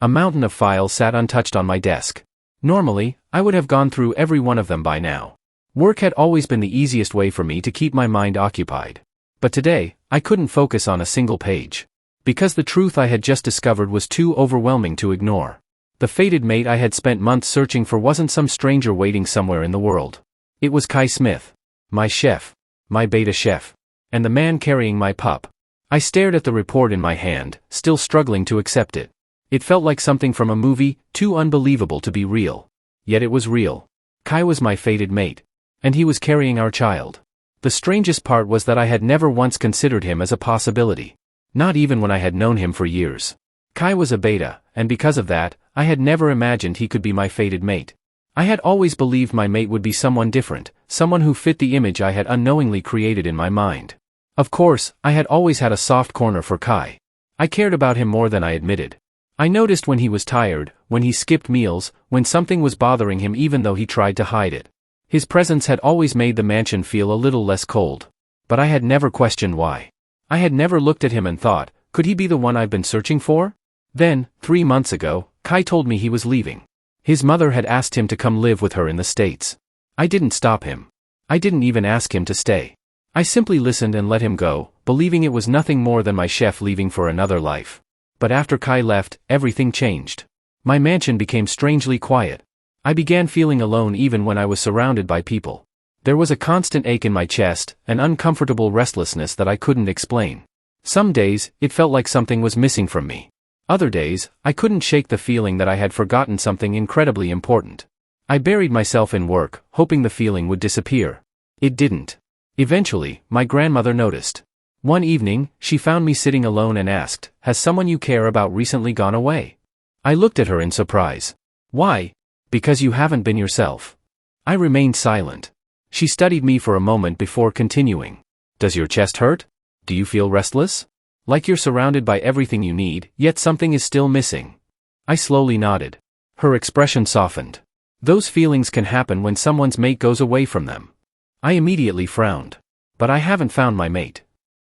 A mountain of files sat untouched on my desk. Normally, I would have gone through every one of them by now. Work had always been the easiest way for me to keep my mind occupied. But today, I couldn't focus on a single page. Because the truth I had just discovered was too overwhelming to ignore. The fated mate I had spent months searching for wasn't some stranger waiting somewhere in the world. It was Kai Smith. My chef. My beta chef. And the man carrying my pup. I stared at the report in my hand, still struggling to accept it. It felt like something from a movie, too unbelievable to be real. Yet it was real. Kai was my fated mate. And he was carrying our child. The strangest part was that I had never once considered him as a possibility. Not even when I had known him for years. Kai was a beta, and because of that, I had never imagined he could be my fated mate. I had always believed my mate would be someone different, someone who fit the image I had unknowingly created in my mind. Of course, I had always had a soft corner for Kai. I cared about him more than I admitted. I noticed when he was tired, when he skipped meals, when something was bothering him even though he tried to hide it. His presence had always made the mansion feel a little less cold. But I had never questioned why. I had never looked at him and thought, could he be the one I've been searching for? Then, 3 months ago, Kai told me he was leaving. His mother had asked him to come live with her in the States. I didn't stop him. I didn't even ask him to stay. I simply listened and let him go, believing it was nothing more than my chef leaving for another life. But after Kai left, everything changed. My mansion became strangely quiet. I began feeling alone even when I was surrounded by people. There was a constant ache in my chest, an uncomfortable restlessness that I couldn't explain. Some days, it felt like something was missing from me. Other days, I couldn't shake the feeling that I had forgotten something incredibly important. I buried myself in work, hoping the feeling would disappear. It didn't. Eventually, my grandmother noticed. One evening, she found me sitting alone and asked, "Has someone you care about recently gone away?" I looked at her in surprise. "Why?" "Because you haven't been yourself." I remained silent. She studied me for a moment before continuing. "Does your chest hurt? Do you feel restless? Like you're surrounded by everything you need, yet something is still missing?" I slowly nodded. Her expression softened. "Those feelings can happen when someone's mate goes away from them." I immediately frowned. "But I haven't found my mate."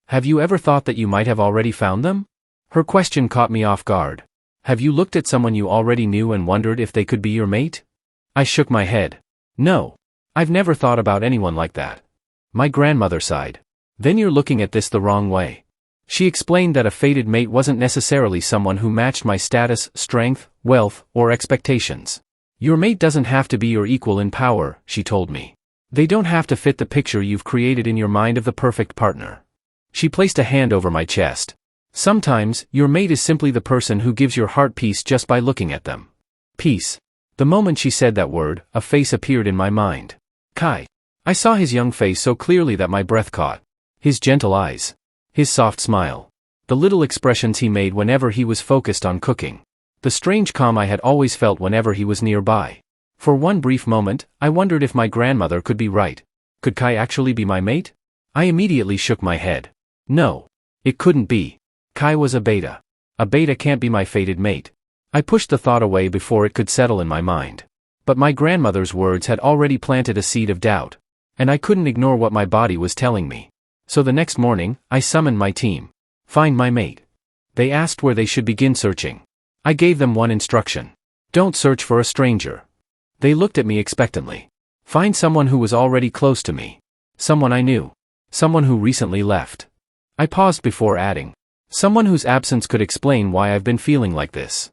"Have you ever thought that you might have already found them?" Her question caught me off guard. "Have you looked at someone you already knew and wondered if they could be your mate?" I shook my head. "No. I've never thought about anyone like that." My grandmother sighed. "Then you're looking at this the wrong way." She explained that a fated mate wasn't necessarily someone who matched my status, strength, wealth, or expectations. "Your mate doesn't have to be your equal in power," she told me. "They don't have to fit the picture you've created in your mind of the perfect partner." She placed a hand over my chest. "Sometimes, your mate is simply the person who gives your heart peace just by looking at them." Peace. The moment she said that word, a face appeared in my mind. Kai. I saw his young face so clearly that my breath caught. His gentle eyes. His soft smile. The little expressions he made whenever he was focused on cooking. The strange calm I had always felt whenever he was nearby. For one brief moment, I wondered if my grandmother could be right. Could Kai actually be my mate? I immediately shook my head. No. It couldn't be. Kai was a beta. A beta can't be my fated mate. I pushed the thought away before it could settle in my mind. But my grandmother's words had already planted a seed of doubt. And I couldn't ignore what my body was telling me. So the next morning, I summoned my team. Find my mate. They asked where they should begin searching. I gave them one instruction. Don't search for a stranger. They looked at me expectantly. Find someone who was already close to me. Someone I knew. Someone who recently left. I paused before adding. Someone whose absence could explain why I've been feeling like this.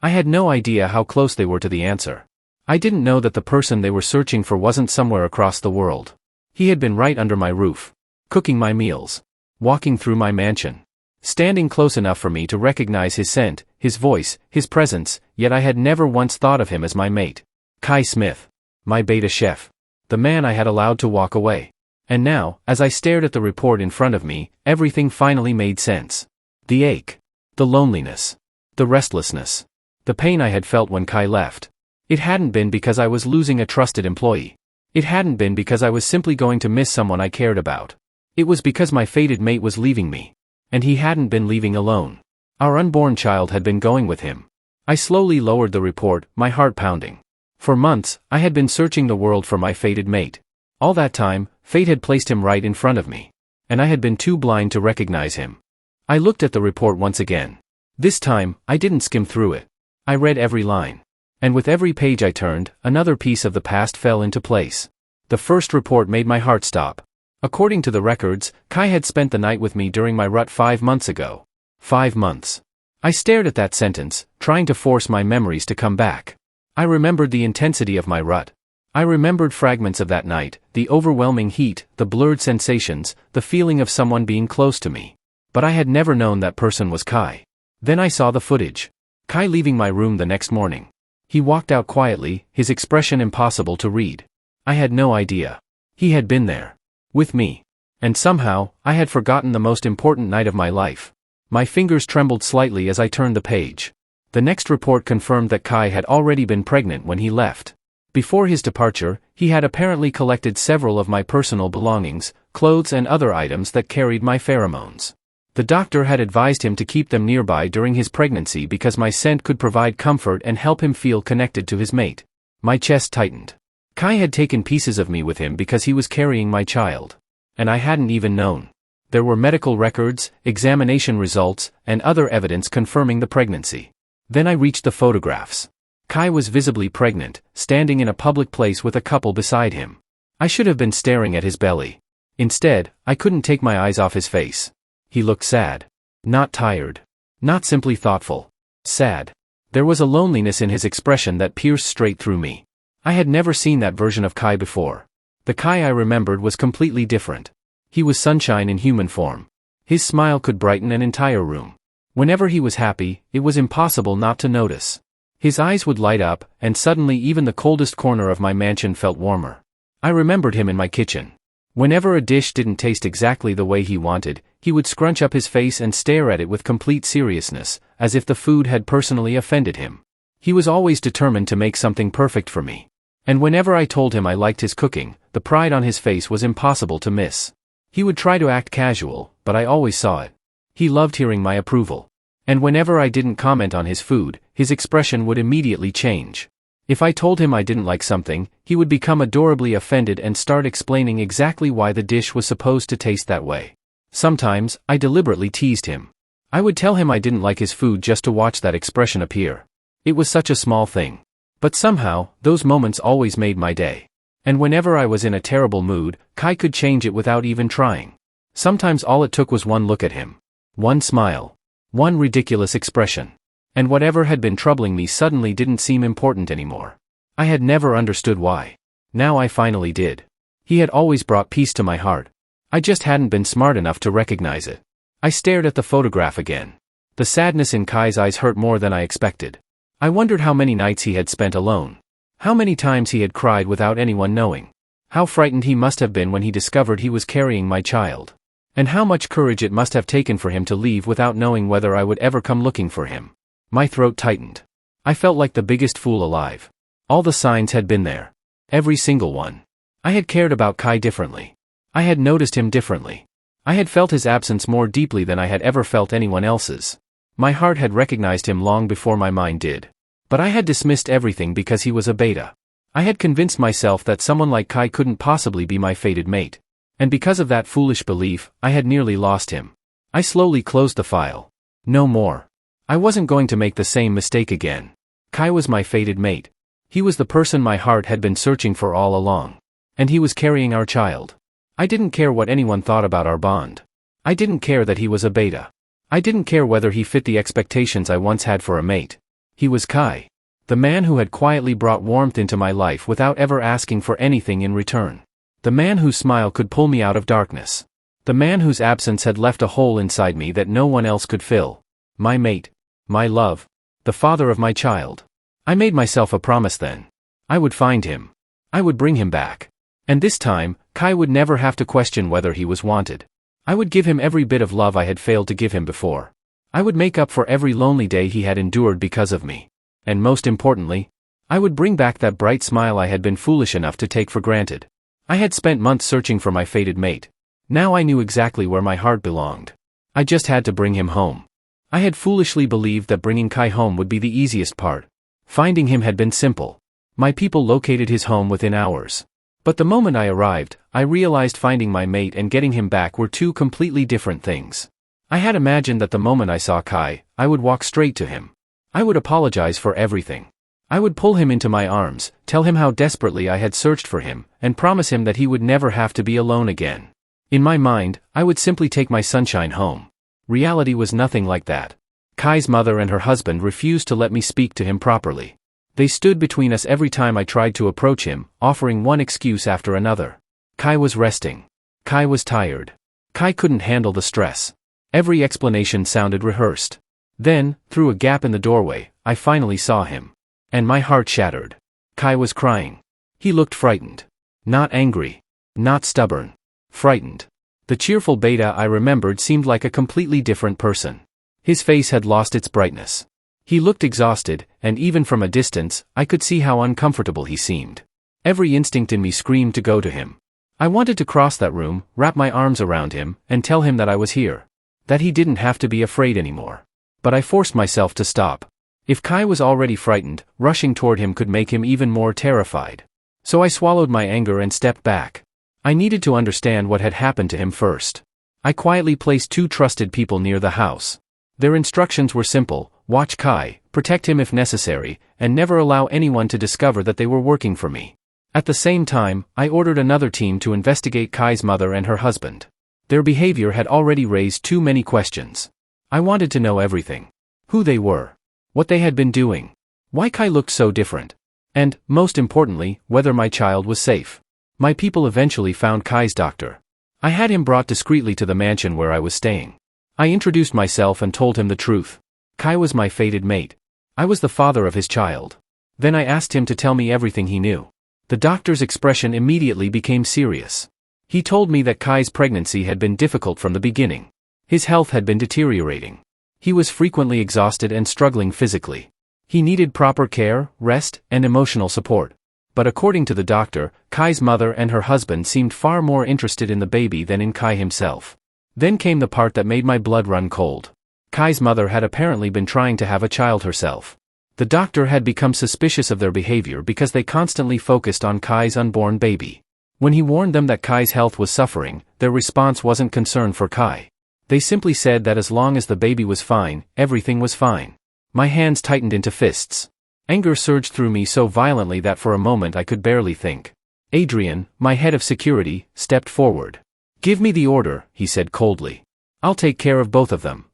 I had no idea how close they were to the answer. I didn't know that the person they were searching for wasn't somewhere across the world. He had been right under my roof. Cooking my meals. Walking through my mansion. Standing close enough for me to recognize his scent, his voice, his presence, yet I had never once thought of him as my mate. Kai Smith. My beta chef. The man I had allowed to walk away. And now, as I stared at the report in front of me, everything finally made sense. The ache. The loneliness. The restlessness. The pain I had felt when Kai left. It hadn't been because I was losing a trusted employee. It hadn't been because I was simply going to miss someone I cared about. It was because my fated mate was leaving me. And he hadn't been leaving alone. Our unborn child had been going with him. I slowly lowered the report, my heart pounding. For months, I had been searching the world for my fated mate. All that time, fate had placed him right in front of me. And I had been too blind to recognize him. I looked at the report once again. This time, I didn't skim through it. I read every line. And with every page I turned, another piece of the past fell into place. The first report made my heart stop. According to the records, Kai had spent the night with me during my rut 5 months ago. 5 months. I stared at that sentence, trying to force my memories to come back. I remembered the intensity of my rut. I remembered fragments of that night, the overwhelming heat, the blurred sensations, the feeling of someone being close to me. But I had never known that person was Kai. Then I saw the footage. Kai leaving my room the next morning. He walked out quietly, his expression impossible to read. I had no idea. He had been there. With me. And somehow, I had forgotten the most important night of my life. My fingers trembled slightly as I turned the page. The next report confirmed that Kai had already been pregnant when he left. Before his departure, he had apparently collected several of my personal belongings, clothes and other items that carried my pheromones. The doctor had advised him to keep them nearby during his pregnancy because my scent could provide comfort and help him feel connected to his mate. My chest tightened. Kai had taken pieces of me with him because he was carrying my child. And I hadn't even known. There were medical records, examination results, and other evidence confirming the pregnancy. Then I reached the photographs. Kai was visibly pregnant, standing in a public place with a couple beside him. I should have been staring at his belly. Instead, I couldn't take my eyes off his face. He looked sad. Not tired. Not simply thoughtful. Sad. There was a loneliness in his expression that pierced straight through me. I had never seen that version of Kai before. The Kai I remembered was completely different. He was sunshine in human form. His smile could brighten an entire room. Whenever he was happy, it was impossible not to notice. His eyes would light up, and suddenly even the coldest corner of my mansion felt warmer. I remembered him in my kitchen. Whenever a dish didn't taste exactly the way he wanted, he would scrunch up his face and stare at it with complete seriousness, as if the food had personally offended him. He was always determined to make something perfect for me. And whenever I told him I liked his cooking, the pride on his face was impossible to miss. He would try to act casual, but I always saw it. He loved hearing my approval. And whenever I didn't comment on his food, his expression would immediately change. If I told him I didn't like something, he would become adorably offended and start explaining exactly why the dish was supposed to taste that way. Sometimes, I deliberately teased him. I would tell him I didn't like his food just to watch that expression appear. It was such a small thing. But somehow, those moments always made my day. And whenever I was in a terrible mood, Kai could change it without even trying. Sometimes all it took was one look at him. One smile. One ridiculous expression. And whatever had been troubling me suddenly didn't seem important anymore. I had never understood why. Now I finally did. He had always brought peace to my heart. I just hadn't been smart enough to recognize it. I stared at the photograph again. The sadness in Kai's eyes hurt more than I expected. I wondered how many nights he had spent alone. How many times he had cried without anyone knowing. How frightened he must have been when he discovered he was carrying my child. And how much courage it must have taken for him to leave without knowing whether I would ever come looking for him. My throat tightened. I felt like the biggest fool alive. All the signs had been there. Every single one. I had cared about Kai differently. I had noticed him differently. I had felt his absence more deeply than I had ever felt anyone else's. My heart had recognized him long before my mind did. But I had dismissed everything because he was a beta. I had convinced myself that someone like Kai couldn't possibly be my fated mate. And because of that foolish belief, I had nearly lost him. I slowly closed the file. No more. I wasn't going to make the same mistake again. Kai was my fated mate. He was the person my heart had been searching for all along. And he was carrying our child. I didn't care what anyone thought about our bond. I didn't care that he was a beta. I didn't care whether he fit the expectations I once had for a mate. He was Kai. The man who had quietly brought warmth into my life without ever asking for anything in return. The man whose smile could pull me out of darkness. The man whose absence had left a hole inside me that no one else could fill. My mate. My love. The father of my child. I made myself a promise then. I would find him. I would bring him back. And this time, Kai would never have to question whether he was wanted. I would give him every bit of love I had failed to give him before. I would make up for every lonely day he had endured because of me. And most importantly, I would bring back that bright smile I had been foolish enough to take for granted. I had spent months searching for my fated mate. Now I knew exactly where my heart belonged. I just had to bring him home. I had foolishly believed that bringing Kai home would be the easiest part. Finding him had been simple. My people located his home within hours. But the moment I arrived, I realized finding my mate and getting him back were two completely different things. I had imagined that the moment I saw Kai, I would walk straight to him. I would apologize for everything. I would pull him into my arms, tell him how desperately I had searched for him, and promise him that he would never have to be alone again. In my mind, I would simply take my sunshine home. Reality was nothing like that. Kai's mother and her husband refused to let me speak to him properly. They stood between us every time I tried to approach him, offering one excuse after another. Kai was resting. Kai was tired. Kai couldn't handle the stress. Every explanation sounded rehearsed. Then, through a gap in the doorway, I finally saw him. And my heart shattered. Kai was crying. He looked frightened. Not angry. Not stubborn. Frightened. The cheerful beta I remembered seemed like a completely different person. His face had lost its brightness. He looked exhausted, and even from a distance, I could see how uncomfortable he seemed. Every instinct in me screamed to go to him. I wanted to cross that room, wrap my arms around him, and tell him that I was here. That he didn't have to be afraid anymore. But I forced myself to stop. If Kai was already frightened, rushing toward him could make him even more terrified. So I swallowed my anger and stepped back. I needed to understand what had happened to him first. I quietly placed 2 trusted people near the house. Their instructions were simple: watch Kai, protect him if necessary, and never allow anyone to discover that they were working for me. At the same time, I ordered another team to investigate Kai's mother and her husband. Their behavior had already raised too many questions. I wanted to know everything. Who they were. What they had been doing. Why Kai looked so different. And, most importantly, whether my child was safe. My people eventually found Kai's doctor. I had him brought discreetly to the mansion where I was staying. I introduced myself and told him the truth. Kai was my fated mate. I was the father of his child. Then I asked him to tell me everything he knew. The doctor's expression immediately became serious. He told me that Kai's pregnancy had been difficult from the beginning. His health had been deteriorating. He was frequently exhausted and struggling physically. He needed proper care, rest, and emotional support. But according to the doctor, Kai's mother and her husband seemed far more interested in the baby than in Kai himself. Then came the part that made my blood run cold. Kai's mother had apparently been trying to have a child herself. The doctor had become suspicious of their behavior because they constantly focused on Kai's unborn baby. When he warned them that Kai's health was suffering, their response wasn't concern for Kai. They simply said that as long as the baby was fine, everything was fine. My hands tightened into fists. Anger surged through me so violently that for a moment I could barely think. Adrian, my head of security, stepped forward. "Give me the order," he said coldly. "I'll take care of both of them."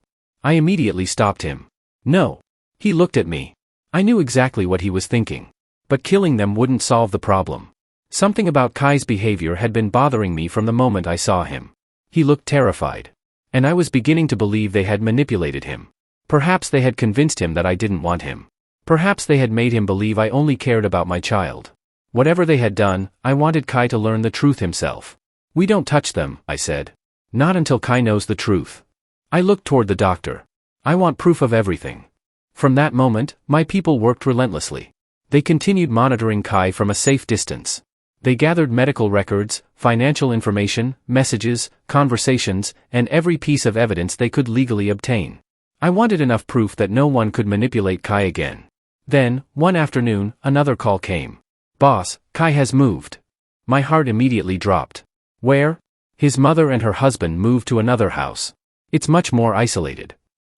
I immediately stopped him. "No." He looked at me. I knew exactly what he was thinking. But killing them wouldn't solve the problem. Something about Kai's behavior had been bothering me from the moment I saw him. He looked terrified. And I was beginning to believe they had manipulated him. Perhaps they had convinced him that I didn't want him. Perhaps they had made him believe I only cared about my child. Whatever they had done, I wanted Kai to learn the truth himself. "We don't touch them," I said. "Not until Kai knows the truth." I looked toward the doctor. "I want proof of everything." From that moment, my people worked relentlessly. They continued monitoring Kai from a safe distance. They gathered medical records, financial information, messages, conversations, and every piece of evidence they could legally obtain. I wanted enough proof that no one could manipulate Kai again. Then, one afternoon, another call came. "Boss, Kai has moved." My heart immediately dropped. "Where?" "His mother and her husband moved to another house. It's much more isolated."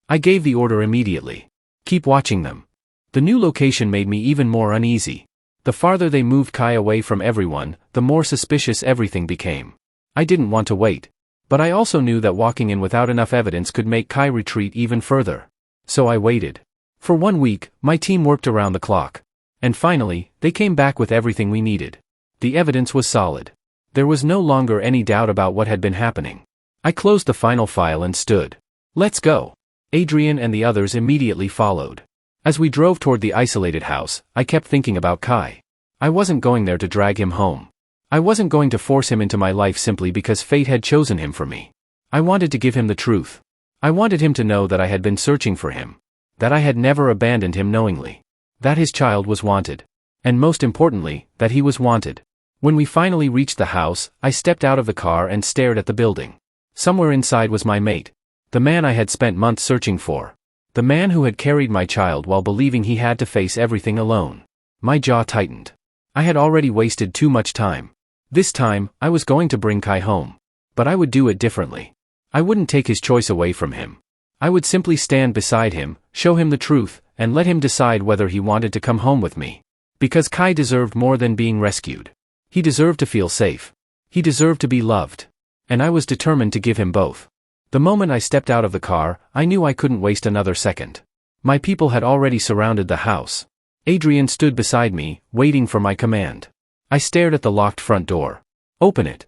I gave the order immediately. "Keep watching them." The new location made me even more uneasy. The farther they moved Kai away from everyone, the more suspicious everything became. I didn't want to wait. But I also knew that walking in without enough evidence could make Kai retreat even further. So I waited. For 1 week, my team worked around the clock. And finally, they came back with everything we needed. The evidence was solid. There was no longer any doubt about what had been happening. I closed the final file and stood. "Let's go." Adrian and the others immediately followed. As we drove toward the isolated house, I kept thinking about Kai. I wasn't going there to drag him home. I wasn't going to force him into my life simply because fate had chosen him for me. I wanted to give him the truth. I wanted him to know that I had been searching for him. That I had never abandoned him knowingly. That his child was wanted. And most importantly, that he was wanted. When we finally reached the house, I stepped out of the car and stared at the building. Somewhere inside was my mate. The man I had spent months searching for. The man who had carried my child while believing he had to face everything alone. My jaw tightened. I had already wasted too much time. This time, I was going to bring Kai home. But I would do it differently. I wouldn't take his choice away from him. I would simply stand beside him, show him the truth, and let him decide whether he wanted to come home with me. Because Kai deserved more than being rescued. He deserved to feel safe. He deserved to be loved. And I was determined to give him both. The moment I stepped out of the car, I knew I couldn't waste another second. My people had already surrounded the house. Adrian stood beside me, waiting for my command. I stared at the locked front door. Open it.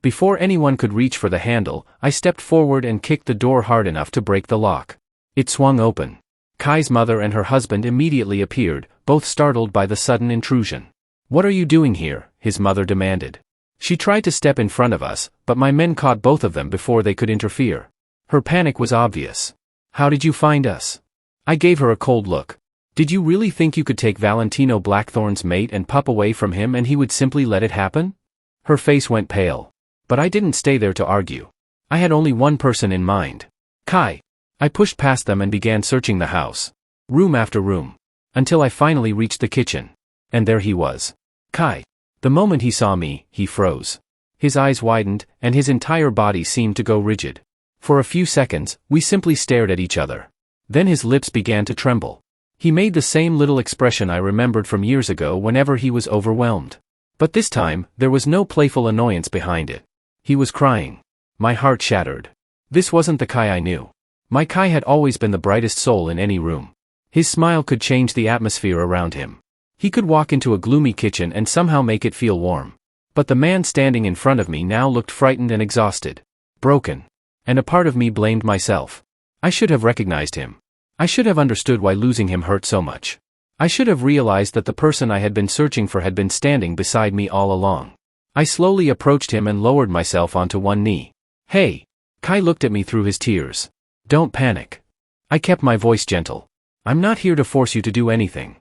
Before anyone could reach for the handle, I stepped forward and kicked the door hard enough to break the lock. It swung open. Kai's mother and her husband immediately appeared, both startled by the sudden intrusion. "What are you doing here?" his mother demanded. She tried to step in front of us, but my men caught both of them before they could interfere. Her panic was obvious. "How did you find us?" I gave her a cold look. "Did you really think you could take Valentino Blackthorne's mate and pup away from him and he would simply let it happen?" Her face went pale. But I didn't stay there to argue. I had only one person in mind. Kai. I pushed past them and began searching the house. Room after room. Until I finally reached the kitchen. And there he was. Kai. The moment he saw me, he froze. His eyes widened, and his entire body seemed to go rigid. For a few seconds, we simply stared at each other. Then his lips began to tremble. He made the same little expression I remembered from years ago whenever he was overwhelmed. But this time, there was no playful annoyance behind it. He was crying. My heart shattered. This wasn't the Kai I knew. My Kai had always been the brightest soul in any room. His smile could change the atmosphere around him. He could walk into a gloomy kitchen and somehow make it feel warm. But the man standing in front of me now looked frightened and exhausted. Broken. And a part of me blamed myself. I should have recognized him. I should have understood why losing him hurt so much. I should have realized that the person I had been searching for had been standing beside me all along. I slowly approached him and lowered myself onto one knee. "Hey." Kai looked at me through his tears. "Don't panic." I kept my voice gentle. "I'm not here to force you to do anything.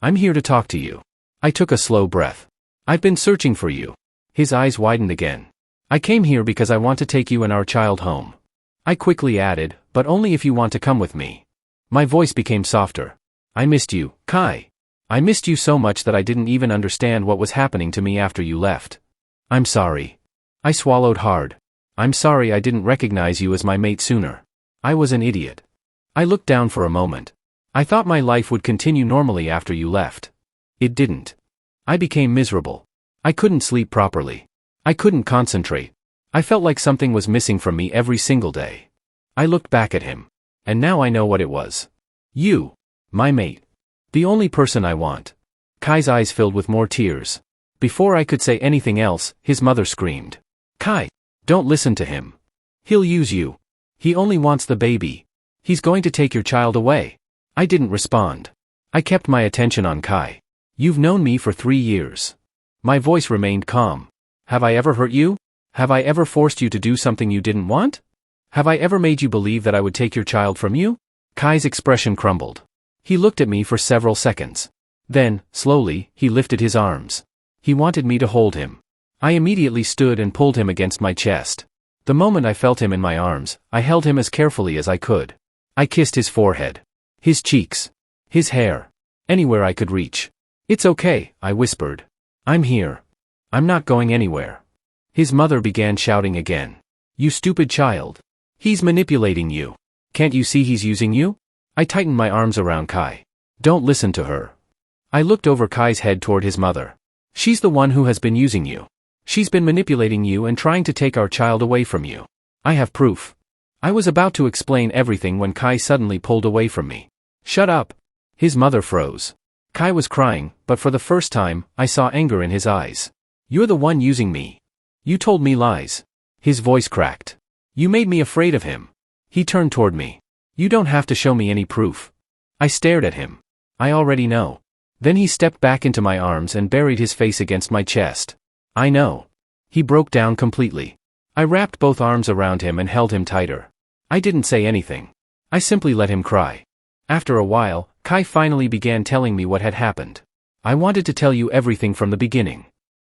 I'm here to talk to you." I took a slow breath. "I've been searching for you." His eyes widened again. "I came here because I want to take you and our child home." I quickly added, "But only if you want to come with me." My voice became softer. "I missed you, Kai. I missed you so much that I didn't even understand what was happening to me after you left. I'm sorry." I swallowed hard. "I'm sorry I didn't recognize you as my mate sooner. I was an idiot." I looked down for a moment. "I thought my life would continue normally after you left. It didn't. I became miserable. I couldn't sleep properly. I couldn't concentrate. I felt like something was missing from me every single day." I looked back at him. "And now I know what it was. You. My mate. The only person I want." Kai's eyes filled with more tears. Before I could say anything else, his mother screamed. "Kai, don't listen to him. He'll use you. He only wants the baby. He's going to take your child away." I didn't respond. I kept my attention on Kai. "You've known me for 3 years." My voice remained calm. "Have I ever hurt you? Have I ever forced you to do something you didn't want? Have I ever made you believe that I would take your child from you?" Kai's expression crumbled. He looked at me for several seconds. Then, slowly, he lifted his arms. He wanted me to hold him. I immediately stood and pulled him against my chest. The moment I felt him in my arms, I held him as carefully as I could. I kissed his forehead, his cheeks, his hair, anywhere I could reach. "It's okay," I whispered. "I'm here. I'm not going anywhere." His mother began shouting again. "You stupid child. He's manipulating you. Can't you see he's using you?" I tightened my arms around Kai. "Don't listen to her." I looked over Kai's head toward his mother. "She's the one who has been using you. She's been manipulating you and trying to take our child away from you. I have proof." I was about to explain everything when Kai suddenly pulled away from me. "Shut up." His mother froze. Kai was crying, but for the first time, I saw anger in his eyes. "You're the one using me. You told me lies." His voice cracked. "You made me afraid of him." He turned toward me. "You don't have to show me any proof." I stared at him. "I already know." Then he stepped back into my arms and buried his face against my chest. "I know." He broke down completely. I wrapped both arms around him and held him tighter. I didn't say anything. I simply let him cry. After a while, Kai finally began telling me what had happened. "I wanted to tell you everything from the beginning."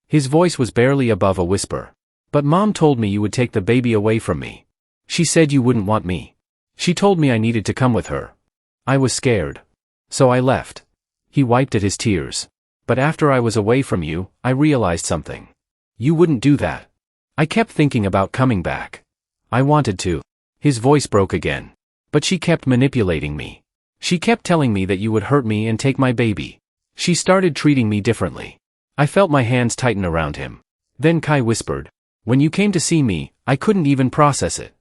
His voice was barely above a whisper. "But Mom told me you would take the baby away from me. She said you wouldn't want me. She told me I needed to come with her. I was scared. So I left." He wiped at his tears. "But after I was away from you, I realized something. You wouldn't do that. I kept thinking about coming back. I wanted to." His voice broke again. But she kept manipulating me. She kept telling me that you would hurt me and take my baby. She started treating me differently. I felt my hands tighten around him. Then Kai whispered, "When you came to see me, I couldn't even process it.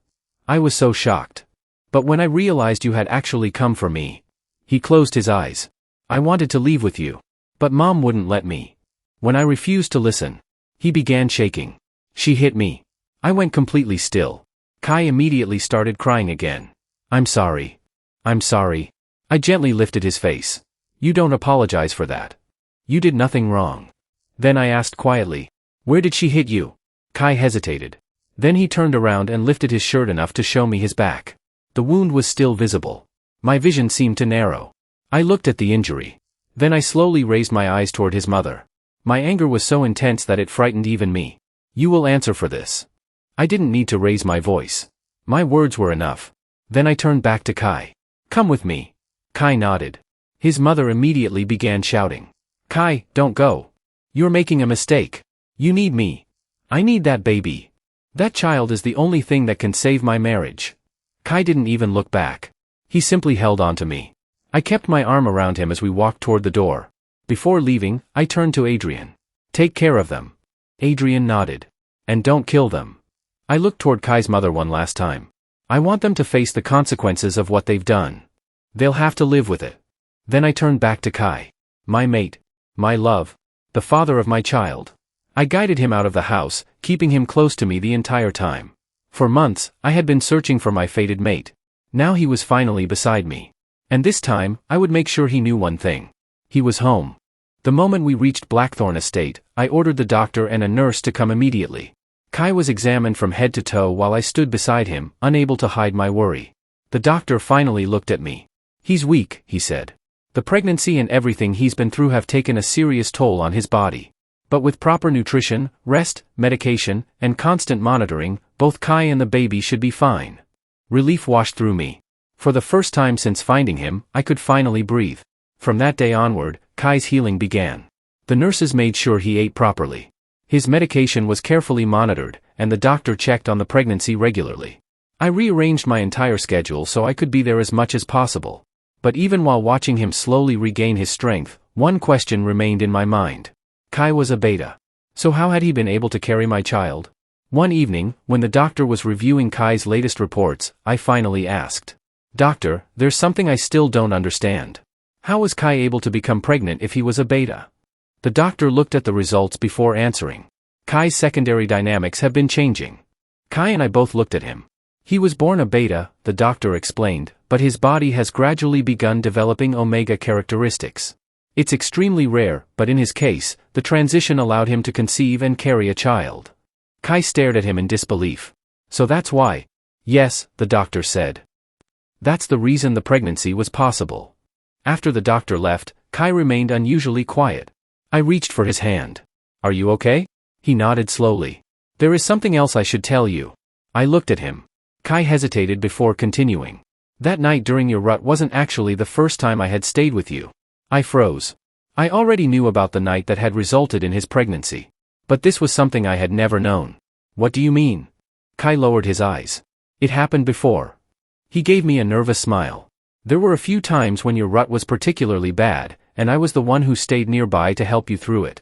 I was so shocked. But when I realized you had actually come for me..." He closed his eyes. "I wanted to leave with you. But Mom wouldn't let me. When I refused to listen..." He began shaking. "She hit me." I went completely still. Kai immediately started crying again. "I'm sorry. I'm sorry." I gently lifted his face. "You don't apologize for that. You did nothing wrong." Then I asked quietly, "Where did she hit you?" Kai hesitated. Then he turned around and lifted his shirt enough to show me his back. The wound was still visible. My vision seemed to narrow. I looked at the injury. Then I slowly raised my eyes toward his mother. My anger was so intense that it frightened even me. "You will answer for this." I didn't need to raise my voice. My words were enough. Then I turned back to Kai. "Come with me." Kai nodded. His mother immediately began shouting, "Kai, don't go. You're making a mistake. You need me. I need that baby. That child is the only thing that can save my marriage." Kai didn't even look back. He simply held on to me. I kept my arm around him as we walked toward the door. Before leaving, I turned to Adrian. "Take care of them." Adrian nodded. "And don't kill them." I looked toward Kai's mother one last time. "I want them to face the consequences of what they've done. They'll have to live with it." Then I turned back to Kai. My mate. My love. The father of my child. I guided him out of the house, keeping him close to me the entire time. For months, I had been searching for my fated mate. Now he was finally beside me. And this time, I would make sure he knew one thing. He was home. The moment we reached Blackthorne Estate, I ordered the doctor and a nurse to come immediately. Kai was examined from head to toe while I stood beside him, unable to hide my worry. The doctor finally looked at me. "He's weak," he said. "The pregnancy and everything he's been through have taken a serious toll on his body. But with proper nutrition, rest, medication, and constant monitoring, both Kai and the baby should be fine." Relief washed through me. For the first time since finding him, I could finally breathe. From that day onward, Kai's healing began. The nurses made sure he ate properly. His medication was carefully monitored, and the doctor checked on the pregnancy regularly. I rearranged my entire schedule so I could be there as much as possible. But even while watching him slowly regain his strength, one question remained in my mind. Kai was a beta. So how had he been able to carry my child? One evening, when the doctor was reviewing Kai's latest reports, I finally asked, "Doctor, there's something I still don't understand. How was Kai able to become pregnant if he was a beta?" The doctor looked at the results before answering. "Kai's secondary dynamics have been changing." Kai and I both looked at him. "He was born a beta," the doctor explained, "but his body has gradually begun developing omega characteristics. It's extremely rare, but in his case, the transition allowed him to conceive and carry a child." Kai stared at him in disbelief. "So that's why?" "Yes," the doctor said. "That's the reason the pregnancy was possible." After the doctor left, Kai remained unusually quiet. I reached for his hand. "Are you okay?" He nodded slowly. "There is something else I should tell you." I looked at him. Kai hesitated before continuing. "That night during your rut wasn't actually the first time I had stayed with you." I froze. I already knew about the night that had resulted in his pregnancy. But this was something I had never known. "What do you mean?" Kai lowered his eyes. "It happened before." He gave me a nervous smile. "There were a few times when your rut was particularly bad, and I was the one who stayed nearby to help you through it."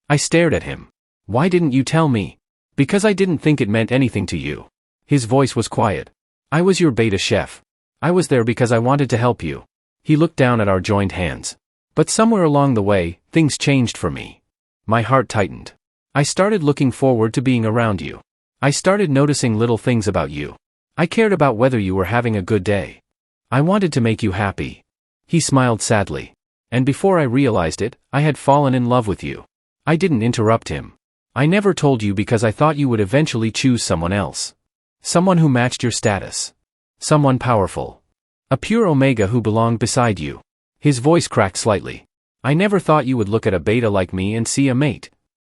I stared at him. "Why didn't you tell me?" "Because I didn't think it meant anything to you." His voice was quiet. "I was your beta chef. I was there because I wanted to help you." He looked down at our joined hands. "But somewhere along the way, things changed for me." My heart tightened. "I started looking forward to being around you. I started noticing little things about you. I cared about whether you were having a good day. I wanted to make you happy." He smiled sadly. "And before I realized it, I had fallen in love with you." I didn't interrupt him. "I never told you because I thought you would eventually choose someone else. Someone who matched your status. Someone powerful. A pure Omega who belonged beside you." His voice cracked slightly. "I never thought you would look at a beta like me and see a mate."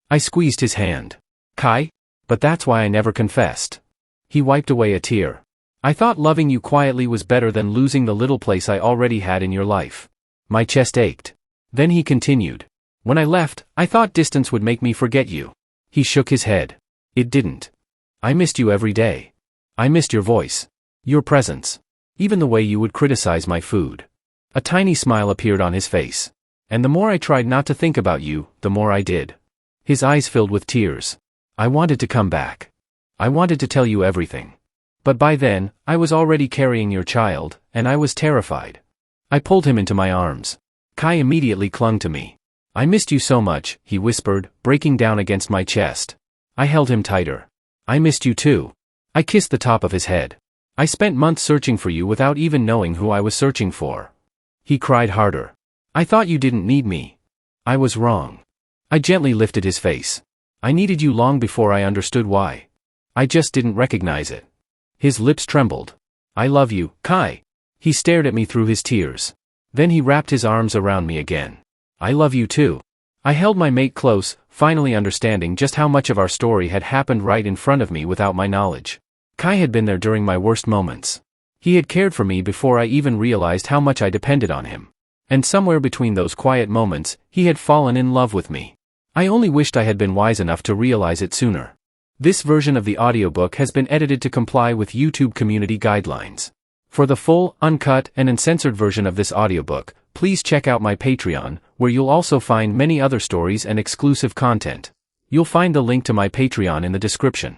I squeezed his hand. "Kai? But that's why I never confessed." He wiped away a tear. "I thought loving you quietly was better than losing the little place I already had in your life." My chest ached. Then he continued. "When I left, I thought distance would make me forget you." He shook his head. "It didn't. I missed you every day. I missed your voice. Your presence. Even the way you would criticize my food. A tiny smile appeared on his face. And the more I tried not to think about you, the more I did. His eyes filled with tears. I wanted to come back. I wanted to tell you everything. But by then, I was already carrying your child, and I was terrified. I pulled him into my arms. Kai immediately clung to me. I missed you so much, he whispered, breaking down against my chest. I held him tighter. I missed you too. I kissed the top of his head. I spent months searching for you without even knowing who I was searching for. He cried harder. I thought you didn't need me. I was wrong. I gently lifted his face. I needed you long before I understood why. I just didn't recognize it. His lips trembled. I love you, Kai. He stared at me through his tears. Then he wrapped his arms around me again. I love you too. I held my mate close, finally understanding just how much of our story had happened right in front of me without my knowledge. Kai had been there during my worst moments. He had cared for me before I even realized how much I depended on him. And somewhere between those quiet moments, he had fallen in love with me. I only wished I had been wise enough to realize it sooner. This version of the audiobook has been edited to comply with YouTube community guidelines. For the full, uncut, and uncensored version of this audiobook, please check out my Patreon, where you'll also find many other stories and exclusive content. You'll find the link to my Patreon in the description.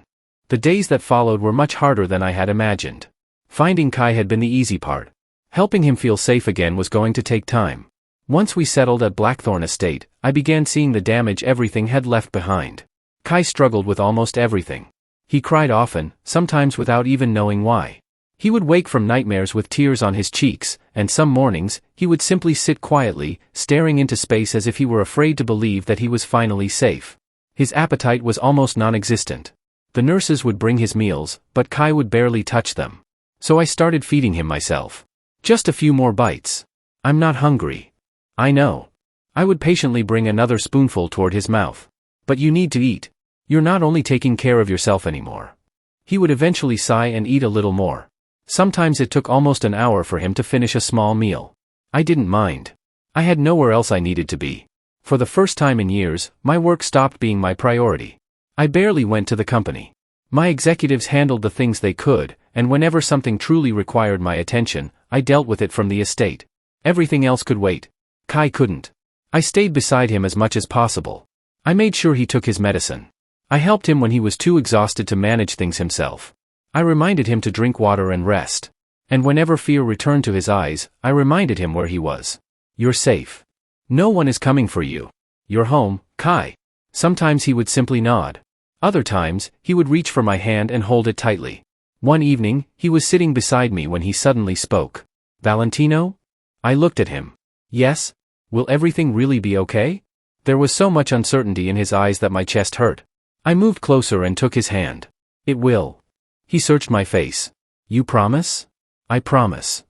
The days that followed were much harder than I had imagined. Finding Kai had been the easy part. Helping him feel safe again was going to take time. Once we settled at Blackthorne Estate, I began seeing the damage everything had left behind. Kai struggled with almost everything. He cried often, sometimes without even knowing why. He would wake from nightmares with tears on his cheeks, and some mornings, he would simply sit quietly, staring into space as if he were afraid to believe that he was finally safe. His appetite was almost non-existent. The nurses would bring his meals, but Kai would barely touch them. So I started feeding him myself. Just a few more bites. I'm not hungry. I know. I would patiently bring another spoonful toward his mouth. But you need to eat. You're not only taking care of yourself anymore. He would eventually sigh and eat a little more. Sometimes it took almost an hour for him to finish a small meal. I didn't mind. I had nowhere else I needed to be. For the first time in years, my work stopped being my priority. I barely went to the company. My executives handled the things they could, and whenever something truly required my attention, I dealt with it from the estate. Everything else could wait. Kai couldn't. I stayed beside him as much as possible. I made sure he took his medicine. I helped him when he was too exhausted to manage things himself. I reminded him to drink water and rest. And whenever fear returned to his eyes, I reminded him where he was. You're safe. No one is coming for you. You're home, Kai. Sometimes he would simply nod. Other times, he would reach for my hand and hold it tightly. One evening, he was sitting beside me when he suddenly spoke. Valentino? I looked at him. Yes? Will everything really be okay? There was so much uncertainty in his eyes that my chest hurt. I moved closer and took his hand. It will. He searched my face. You promise? I promise.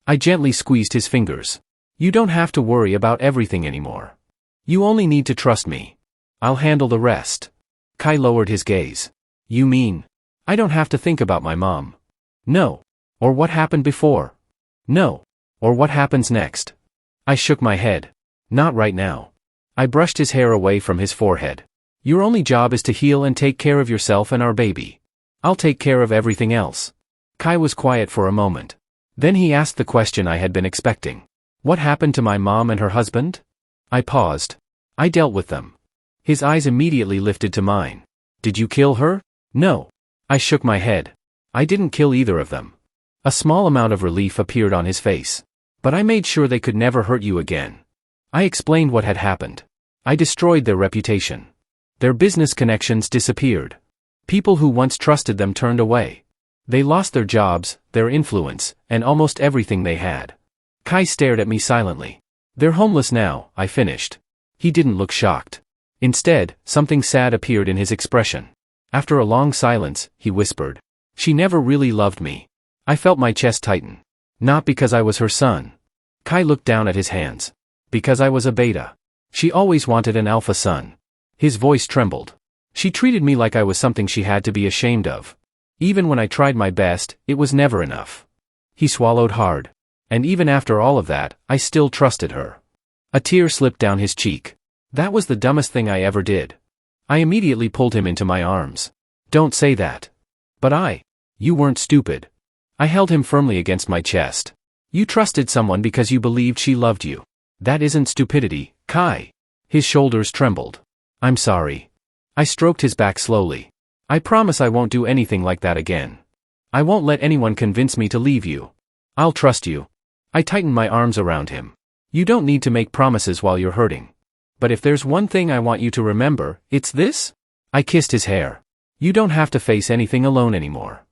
I gently squeezed his fingers. You don't have to worry about everything anymore. You only need to trust me. I'll handle the rest. Kai lowered his gaze. You mean? I don't have to think about my mom. No. Or what happened before. No. Or what happens next. I shook my head. Not right now. I brushed his hair away from his forehead. Your only job is to heal and take care of yourself and our baby. I'll take care of everything else. Kai was quiet for a moment. Then he asked the question I had been expecting. What happened to my mom and her husband? I paused. I dealt with them. His eyes immediately lifted to mine. Did you kill her? No. I shook my head. I didn't kill either of them. A small amount of relief appeared on his face. But I made sure they could never hurt you again. I explained what had happened. I destroyed their reputation. Their business connections disappeared. People who once trusted them turned away. They lost their jobs, their influence, and almost everything they had. Kai stared at me silently. They're homeless now, I finished. He didn't look shocked. Instead, something sad appeared in his expression. After a long silence, he whispered. She never really loved me. I felt my chest tighten. Not because I was her son. Kai looked down at his hands. Because I was a beta. She always wanted an alpha son. His voice trembled. She treated me like I was something she had to be ashamed of. Even when I tried my best, it was never enough. He swallowed hard. And even after all of that, I still trusted her. A tear slipped down his cheek. That was the dumbest thing I ever did. I immediately pulled him into my arms. Don't say that. But you weren't stupid. I held him firmly against my chest. You trusted someone because you believed she loved you. That isn't stupidity, Kai. His shoulders trembled. I'm sorry. I stroked his back slowly. I promise I won't do anything like that again. I won't let anyone convince me to leave you. I'll trust you. I tightened my arms around him. You don't need to make promises while you're hurting. But if there's one thing I want you to remember, it's this? I kissed his hair. You don't have to face anything alone anymore.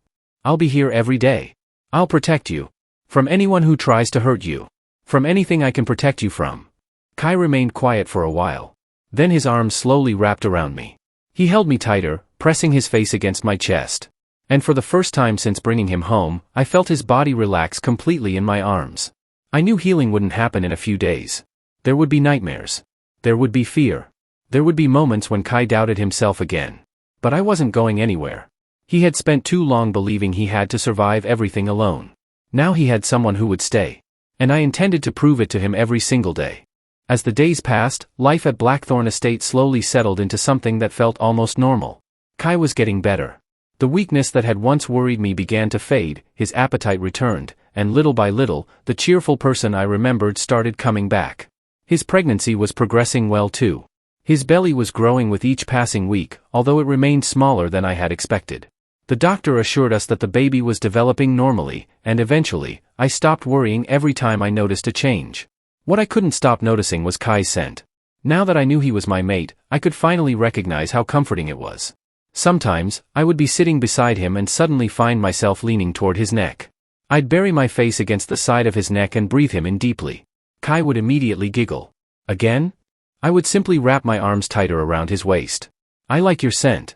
I'll be here every day. I'll protect you. From anyone who tries to hurt you. From anything I can protect you from. Kai remained quiet for a while. Then his arms slowly wrapped around me. He held me tighter, pressing his face against my chest. And for the first time since bringing him home, I felt his body relax completely in my arms. I knew healing wouldn't happen in a few days. There would be nightmares. There would be fear. There would be moments when Kai doubted himself again. But I wasn't going anywhere. He had spent too long believing he had to survive everything alone. Now he had someone who would stay. And I intended to prove it to him every single day. As the days passed, life at Blackthorne Estate slowly settled into something that felt almost normal. Kai was getting better. The weakness that had once worried me began to fade, his appetite returned, and little by little, the cheerful person I remembered started coming back. His pregnancy was progressing well too. His belly was growing with each passing week, although it remained smaller than I had expected. The doctor assured us that the baby was developing normally, and eventually, I stopped worrying every time I noticed a change. What I couldn't stop noticing was Kai's scent. Now that I knew he was my mate, I could finally recognize how comforting it was. Sometimes, I would be sitting beside him and suddenly find myself leaning toward his neck. I'd bury my face against the side of his neck and breathe him in deeply. Kai would immediately giggle. Again? I would simply wrap my arms tighter around his waist. I like your scent.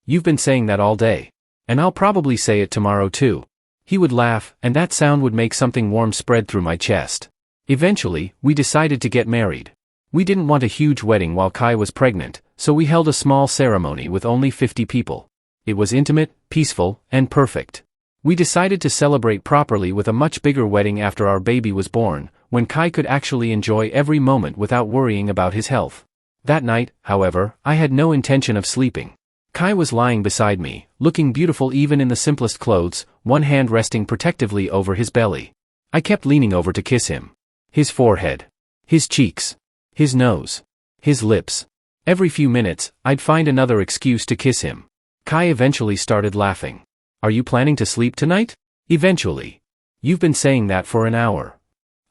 You've been saying that all day. And I'll probably say it tomorrow too. He would laugh, and that sound would make something warm spread through my chest. Eventually, we decided to get married. We didn't want a huge wedding while Kai was pregnant, so we held a small ceremony with only 50 people. It was intimate, peaceful, and perfect. We decided to celebrate properly with a much bigger wedding after our baby was born, when Kai could actually enjoy every moment without worrying about his health. That night, however, I had no intention of sleeping. Kai was lying beside me, looking beautiful even in the simplest clothes, one hand resting protectively over his belly. I kept leaning over to kiss him. His forehead. His cheeks. His nose. His lips. Every few minutes, I'd find another excuse to kiss him. Kai eventually started laughing. Are you planning to sleep tonight? Eventually. You've been saying that for an hour.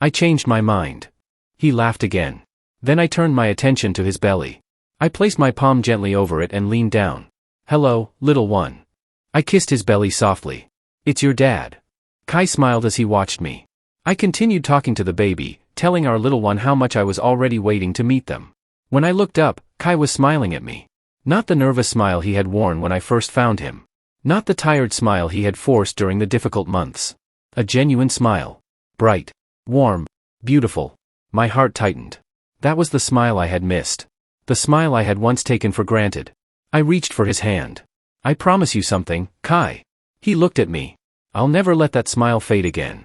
I changed my mind. He laughed again. Then I turned my attention to his belly. I placed my palm gently over it and leaned down. Hello, little one. I kissed his belly softly. It's your dad. Kai smiled as he watched me. I continued talking to the baby, telling our little one how much I was already waiting to meet them. When I looked up, Kai was smiling at me. Not the nervous smile he had worn when I first found him. Not the tired smile he had forced during the difficult months. A genuine smile. Bright. Warm. Beautiful. My heart tightened. That was the smile I had missed. The smile I had once taken for granted. I reached for his hand. I promise you something, Kai. He looked at me. I'll never let that smile fade again.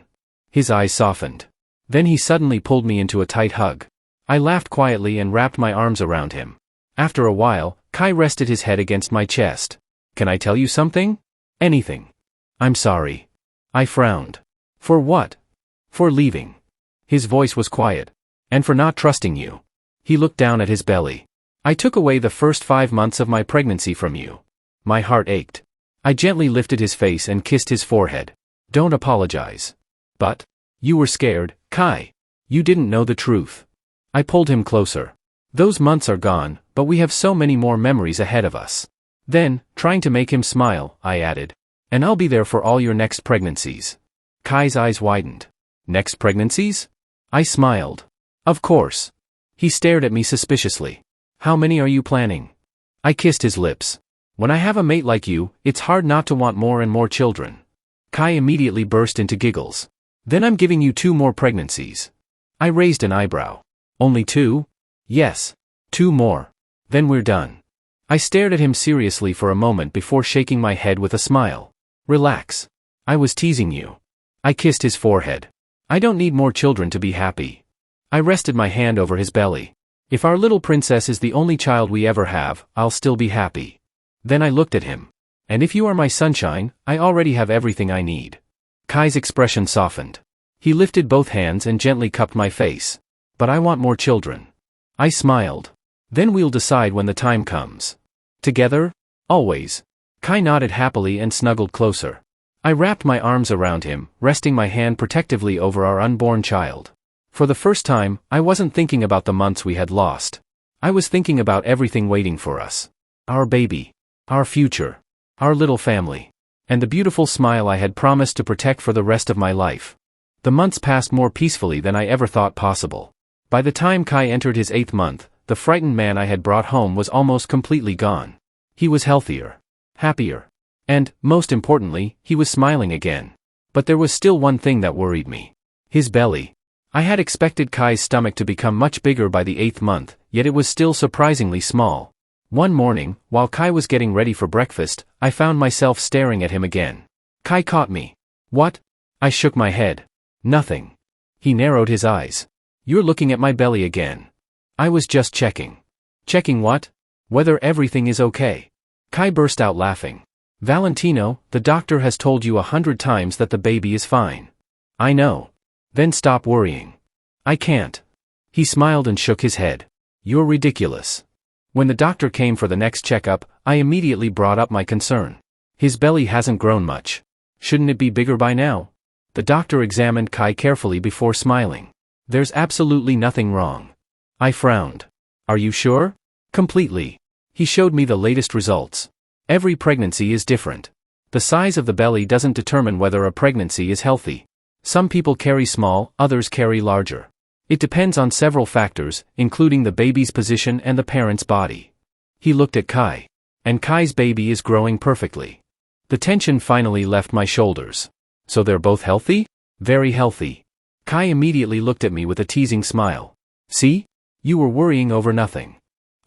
His eyes softened. Then he suddenly pulled me into a tight hug. I laughed quietly and wrapped my arms around him. After a while, Kai rested his head against my chest. Can I tell you something? Anything. I'm sorry. I frowned. For what? For leaving. His voice was quiet. And for not trusting you. He looked down at his belly. I took away the first 5 months of my pregnancy from you. My heart ached. I gently lifted his face and kissed his forehead. Don't apologize. But, you were scared, Kai. You didn't know the truth. I pulled him closer. Those months are gone, but we have so many more memories ahead of us. Then, trying to make him smile, I added. And I'll be there for all your next pregnancies. Kai's eyes widened. Next pregnancies? I smiled. Of course. He stared at me suspiciously. How many are you planning? I kissed his lips. When I have a mate like you, it's hard not to want more and more children. Kai immediately burst into giggles. Then I'm giving you 2 more pregnancies. I raised an eyebrow. Only 2? Yes. 2 more. Then we're done. I stared at him seriously for a moment before shaking my head with a smile. Relax. I was teasing you. I kissed his forehead. I don't need more children to be happy. I rested my hand over his belly. If our little princess is the only child we ever have, I'll still be happy. Then I looked at him. And if you are my sunshine, I already have everything I need. Kai's expression softened. He lifted both hands and gently cupped my face. But I want more children. I smiled. Then we'll decide when the time comes. Together? Always. Kai nodded happily and snuggled closer. I wrapped my arms around him, resting my hand protectively over our unborn child. For the first time, I wasn't thinking about the months we had lost. I was thinking about everything waiting for us. Our baby. Our future. Our little family. And the beautiful smile I had promised to protect for the rest of my life. The months passed more peacefully than I ever thought possible. By the time Kai entered his 8th month, the frightened man I had brought home was almost completely gone. He was healthier. Happier. And, most importantly, he was smiling again. But there was still one thing that worried me. His belly. I had expected Kai's stomach to become much bigger by the 8th month, yet it was still surprisingly small. One morning, while Kai was getting ready for breakfast, I found myself staring at him again. Kai caught me. What? I shook my head. Nothing. He narrowed his eyes. You're looking at my belly again. I was just checking. Checking what? Whether everything is okay. Kai burst out laughing. Valentino, the doctor has told you 100 times that the baby is fine. I know. Then stop worrying. I can't. He smiled and shook his head. You're ridiculous. When the doctor came for the next checkup, I immediately brought up my concern. His belly hasn't grown much. Shouldn't it be bigger by now? The doctor examined Kai carefully before smiling. There's absolutely nothing wrong. I frowned. Are you sure? Completely. He showed me the latest results. Every pregnancy is different. The size of the belly doesn't determine whether a pregnancy is healthy. Some people carry small, others carry larger. It depends on several factors, including the baby's position and the parent's body. He looked at Kai. And Kai's baby is growing perfectly. The tension finally left my shoulders. So they're both healthy? Very healthy. Kai immediately looked at me with a teasing smile. See? You were worrying over nothing.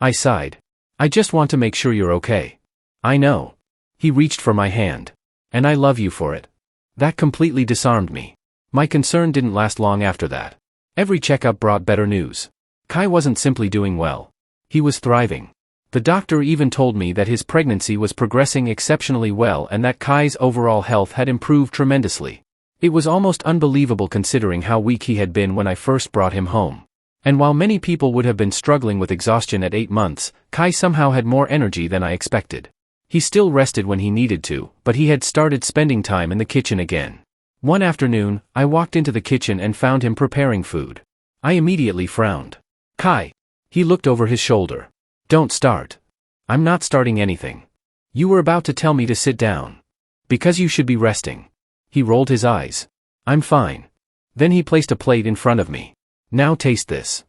I sighed. I just want to make sure you're okay. I know. He reached for my hand. And I love you for it. That completely disarmed me. My concern didn't last long after that. Every checkup brought better news. Kai wasn't simply doing well. He was thriving. The doctor even told me that his pregnancy was progressing exceptionally well and that Kai's overall health had improved tremendously. It was almost unbelievable considering how weak he had been when I first brought him home. And while many people would have been struggling with exhaustion at 8 months, Kai somehow had more energy than I expected. He still rested when he needed to, but he had started spending time in the kitchen again. One afternoon, I walked into the kitchen and found him preparing food. I immediately frowned. Kai. He looked over his shoulder. Don't start. I'm not starting anything. You were about to tell me to sit down. Because you should be resting. He rolled his eyes. I'm fine. Then he placed a plate in front of me. Now taste this.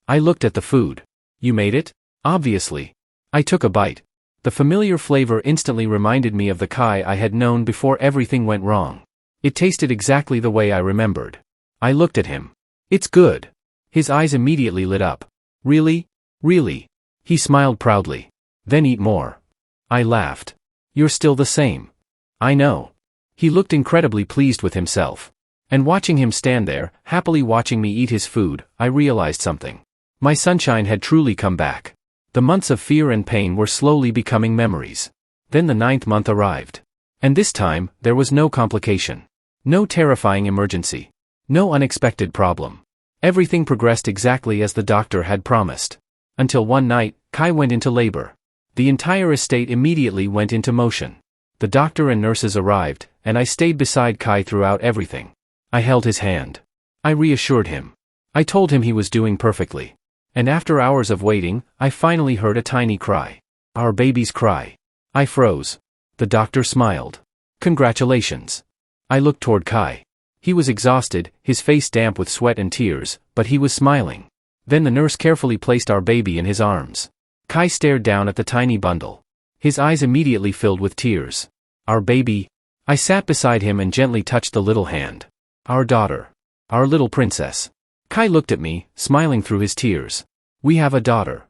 I looked at the food. You made it? Obviously. I took a bite. The familiar flavor instantly reminded me of the Kai I had known before everything went wrong. It tasted exactly the way I remembered. I looked at him. It's good. His eyes immediately lit up. Really? Really? He smiled proudly. Then eat more. I laughed. You're still the same. I know. He looked incredibly pleased with himself. And watching him stand there, happily watching me eat his food, I realized something. My sunshine had truly come back. The months of fear and pain were slowly becoming memories. Then the 9th month arrived. And this time, there was no complication. No terrifying emergency. No unexpected problem. Everything progressed exactly as the doctor had promised. Until one night, Kai went into labor. The entire estate immediately went into motion. The doctor and nurses arrived, and I stayed beside Kai throughout everything. I held his hand. I reassured him. I told him he was doing perfectly. And after hours of waiting, I finally heard a tiny cry. Our baby's cry. I froze. The doctor smiled. Congratulations. I looked toward Kai. He was exhausted, his face damp with sweat and tears, but he was smiling. Then the nurse carefully placed our baby in his arms. Kai stared down at the tiny bundle. His eyes immediately filled with tears. Our baby. I sat beside him and gently touched the little hand. Our daughter. Our little princess. Kai looked at me, smiling through his tears. We have a daughter.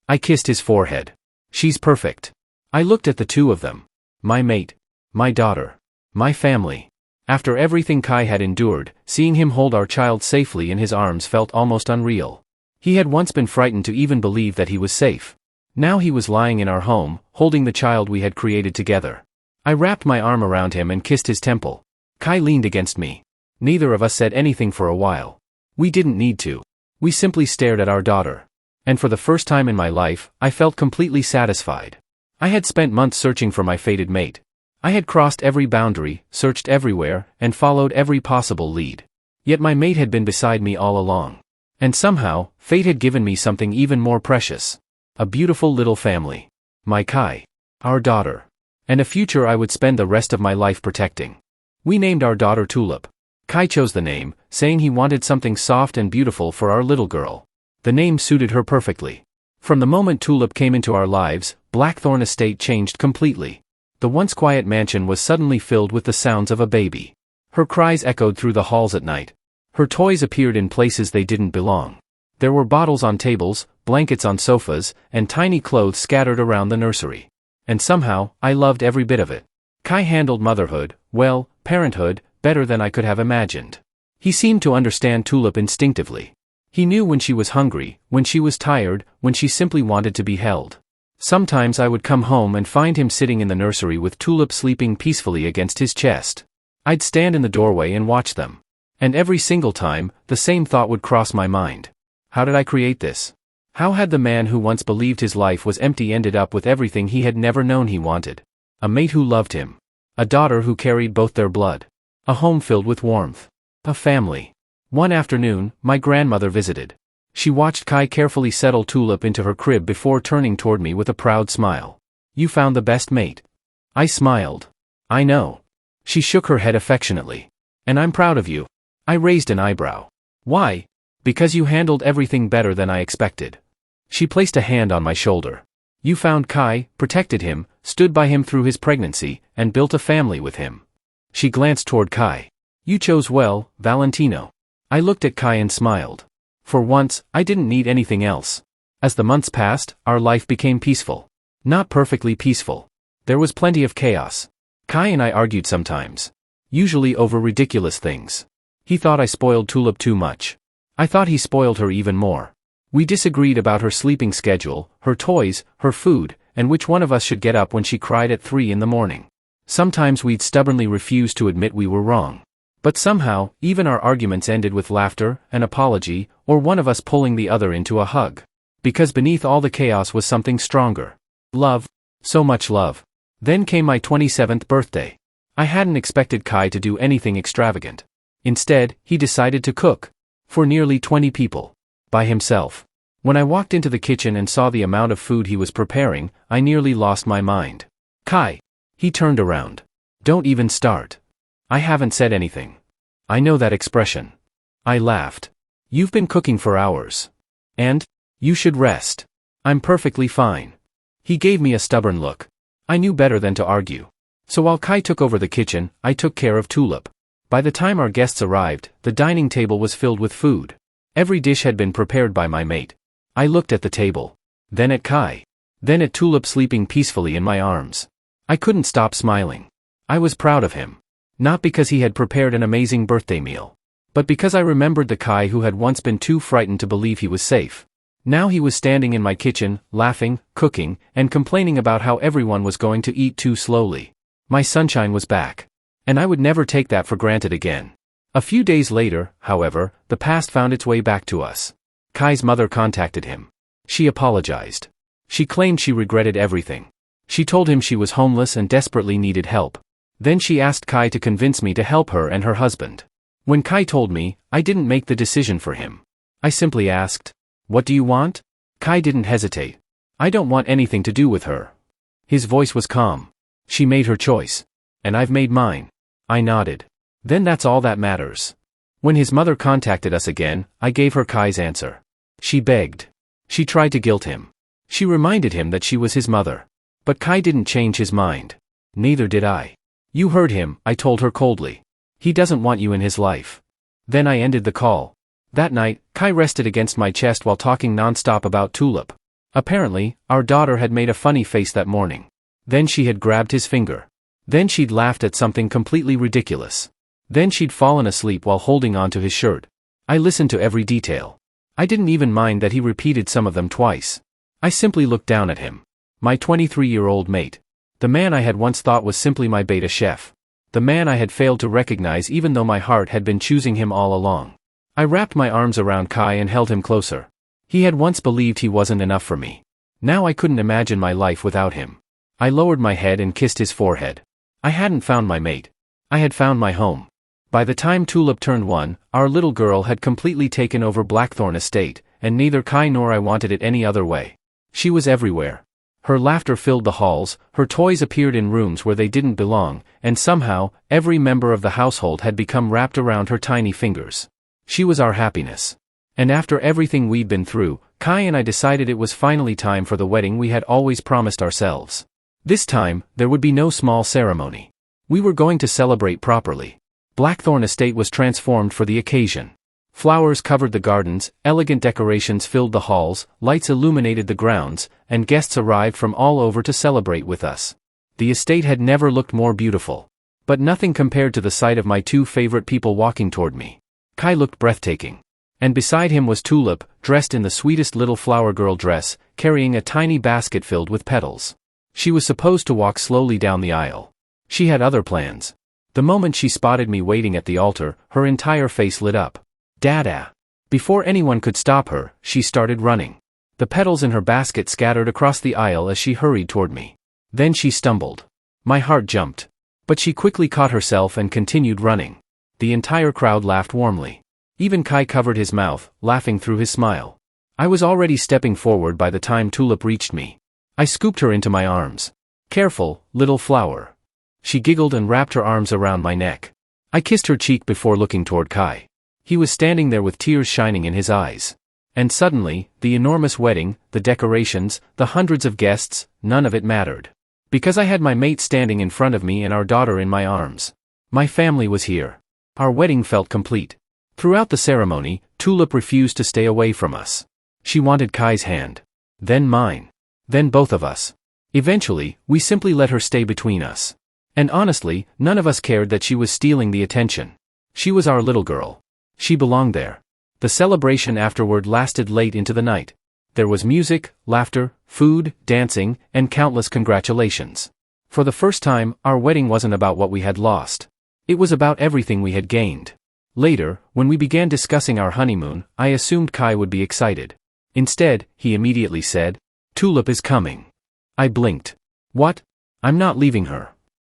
I kissed his forehead. She's perfect. I looked at the two of them. My mate. My daughter. My family. After everything Kai had endured, seeing him hold our child safely in his arms felt almost unreal. He had once been frightened to even believe that he was safe. Now he was lying in our home, holding the child we had created together. I wrapped my arm around him and kissed his temple. Kai leaned against me. Neither of us said anything for a while. We didn't need to. We simply stared at our daughter. And for the first time in my life, I felt completely satisfied. I had spent months searching for my fated mate. I had crossed every boundary, searched everywhere, and followed every possible lead. Yet my mate had been beside me all along. And somehow, fate had given me something even more precious. A beautiful little family. My Kai. Our daughter. And a future I would spend the rest of my life protecting. We named our daughter Tulip. Kai chose the name, saying he wanted something soft and beautiful for our little girl. The name suited her perfectly. From the moment Tulip came into our lives, Blackthorne Estate changed completely. The once quiet mansion was suddenly filled with the sounds of a baby. Her cries echoed through the halls at night. Her toys appeared in places they didn't belong. There were bottles on tables, blankets on sofas, and tiny clothes scattered around the nursery. And somehow, I loved every bit of it. Kai handled motherhood, well, parenthood, better than I could have imagined. He seemed to understand Tulip instinctively. He knew when she was hungry, when she was tired, when she simply wanted to be held. Sometimes I would come home and find him sitting in the nursery with Tulip sleeping peacefully against his chest. I'd stand in the doorway and watch them. And every single time, the same thought would cross my mind. How did I create this? How had the man who once believed his life was empty ended up with everything he had never known he wanted? A mate who loved him. A daughter who carried both their blood. A home filled with warmth. A family. One afternoon, my grandmother visited. She watched Kai carefully settle Tulip into her crib before turning toward me with a proud smile. "You found the best mate." I smiled. "I know." She shook her head affectionately. "And I'm proud of you." I raised an eyebrow. "Why?" "Because you handled everything better than I expected." She placed a hand on my shoulder. "You found Kai, protected him, stood by him through his pregnancy, and built a family with him." She glanced toward Kai. "You chose well, Valentino." I looked at Kai and smiled. For once, I didn't need anything else. As the months passed, our life became peaceful. Not perfectly peaceful. There was plenty of chaos. Kai and I argued sometimes. Usually over ridiculous things. He thought I spoiled Tulip too much. I thought he spoiled her even more. We disagreed about her sleeping schedule, her toys, her food, and which one of us should get up when she cried at 3 in the morning. Sometimes we'd stubbornly refuse to admit we were wrong. But somehow, even our arguments ended with laughter, an apology, or one of us pulling the other into a hug. Because beneath all the chaos was something stronger. Love. So much love. Then came my 27th birthday. I hadn't expected Kai to do anything extravagant. Instead, he decided to cook. For nearly 20 people. By himself. When I walked into the kitchen and saw the amount of food he was preparing, I nearly lost my mind. "Kai." He turned around. "Don't even start." I haven't said anything. I know that expression. I laughed. "You've been cooking for hours. And? You should rest." "I'm perfectly fine." He gave me a stubborn look. I knew better than to argue. So while Kai took over the kitchen, I took care of Tulip. By the time our guests arrived, the dining table was filled with food. Every dish had been prepared by my mate. I looked at the table. Then at Kai. Then at Tulip sleeping peacefully in my arms. I couldn't stop smiling. I was proud of him. Not because he had prepared an amazing birthday meal. But because I remembered the Kai who had once been too frightened to believe he was safe. Now he was standing in my kitchen, laughing, cooking, and complaining about how everyone was going to eat too slowly. My sunshine was back. And I would never take that for granted again. A few days later, however, the past found its way back to us. Kai's mother contacted him. She apologized. She claimed she regretted everything. She told him she was homeless and desperately needed help. Then she asked Kai to convince me to help her and her husband. When Kai told me, I didn't make the decision for him. I simply asked, "What do you want?" Kai didn't hesitate. "I don't want anything to do with her." His voice was calm. "She made her choice. And I've made mine." I nodded. "Then that's all that matters." When his mother contacted us again, I gave her Kai's answer. She begged. She tried to guilt him. She reminded him that she was his mother. But Kai didn't change his mind. Neither did I. "You heard him," I told her coldly. "He doesn't want you in his life." Then I ended the call. That night, Kai rested against my chest while talking nonstop about Tulip. Apparently, our daughter had made a funny face that morning. Then she had grabbed his finger. Then she'd laughed at something completely ridiculous. Then she'd fallen asleep while holding onto his shirt. I listened to every detail. I didn't even mind that he repeated some of them twice. I simply looked down at him. My 23-year-old mate. The man I had once thought was simply my beta chef. The man I had failed to recognize even though my heart had been choosing him all along. I wrapped my arms around Kai and held him closer. He had once believed he wasn't enough for me. Now I couldn't imagine my life without him. I lowered my head and kissed his forehead. I hadn't found my mate. I had found my home. By the time Tulip turned 1, our little girl had completely taken over Blackthorne estate, and neither Kai nor I wanted it any other way. She was everywhere. Her laughter filled the halls, her toys appeared in rooms where they didn't belong, and somehow, every member of the household had become wrapped around her tiny fingers. She was our happiness. And after everything we'd been through, Kai and I decided it was finally time for the wedding we had always promised ourselves. This time, there would be no small ceremony. We were going to celebrate properly. Blackthorne estate was transformed for the occasion. Flowers covered the gardens, elegant decorations filled the halls, lights illuminated the grounds, and guests arrived from all over to celebrate with us. The estate had never looked more beautiful. But nothing compared to the sight of my two favorite people walking toward me. Kai looked breathtaking. And beside him was Tulip, dressed in the sweetest little flower girl dress, carrying a tiny basket filled with petals. She was supposed to walk slowly down the aisle. She had other plans. The moment she spotted me waiting at the altar, her entire face lit up. Dada! Before anyone could stop her, she started running. The petals in her basket scattered across the aisle as she hurried toward me. Then she stumbled. My heart jumped. But she quickly caught herself and continued running. The entire crowd laughed warmly. Even Kai covered his mouth, laughing through his smile. I was already stepping forward by the time Tulip reached me. I scooped her into my arms. Careful, little flower. She giggled and wrapped her arms around my neck. I kissed her cheek before looking toward Kai. He was standing there with tears shining in his eyes. And suddenly, the enormous wedding, the decorations, the hundreds of guests, none of it mattered. Because I had my mate standing in front of me and our daughter in my arms. My family was here. Our wedding felt complete. Throughout the ceremony, Tulip refused to stay away from us. She wanted Kai's hand. Then mine. Then both of us. Eventually, we simply let her stay between us. And honestly, none of us cared that she was stealing the attention. She was our little girl. She belonged there. The celebration afterward lasted late into the night. There was music, laughter, food, dancing, and countless congratulations. For the first time, our wedding wasn't about what we had lost. It was about everything we had gained. Later, when we began discussing our honeymoon, I assumed Kai would be excited. Instead, he immediately said, "Tulip is coming." I blinked. What? I'm not leaving her.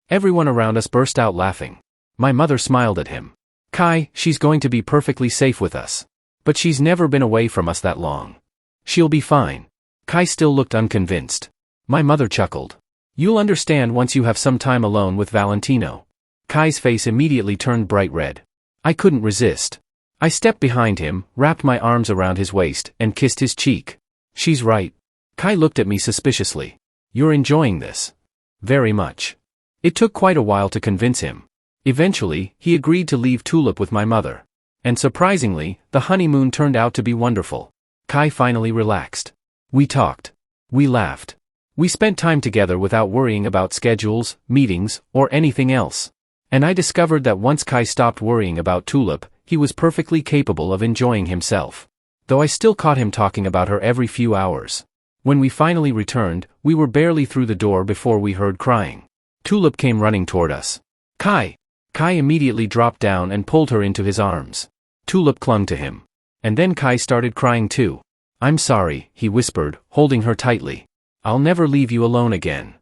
Everyone around us burst out laughing. My mother smiled at him. Kai, she's going to be perfectly safe with us. But she's never been away from us that long. She'll be fine. Kai still looked unconvinced. My mother chuckled. You'll understand once you have some time alone with Valentino. Kai's face immediately turned bright red. I couldn't resist. I stepped behind him, wrapped my arms around his waist, and kissed his cheek. She's right. Kai looked at me suspiciously. You're enjoying this. Very much. It took quite a while to convince him. Eventually, he agreed to leave Tulip with my mother. And surprisingly, the honeymoon turned out to be wonderful. Kai finally relaxed. We talked. We laughed. We spent time together without worrying about schedules, meetings, or anything else. And I discovered that once Kai stopped worrying about Tulip, he was perfectly capable of enjoying himself. Though I still caught him talking about her every few hours. When we finally returned, we were barely through the door before we heard crying. Tulip came running toward us. Kai! Kai immediately dropped down and pulled her into his arms. Tulip clung to him. And then Kai started crying too. I'm sorry, he whispered, holding her tightly. I'll never leave you alone again.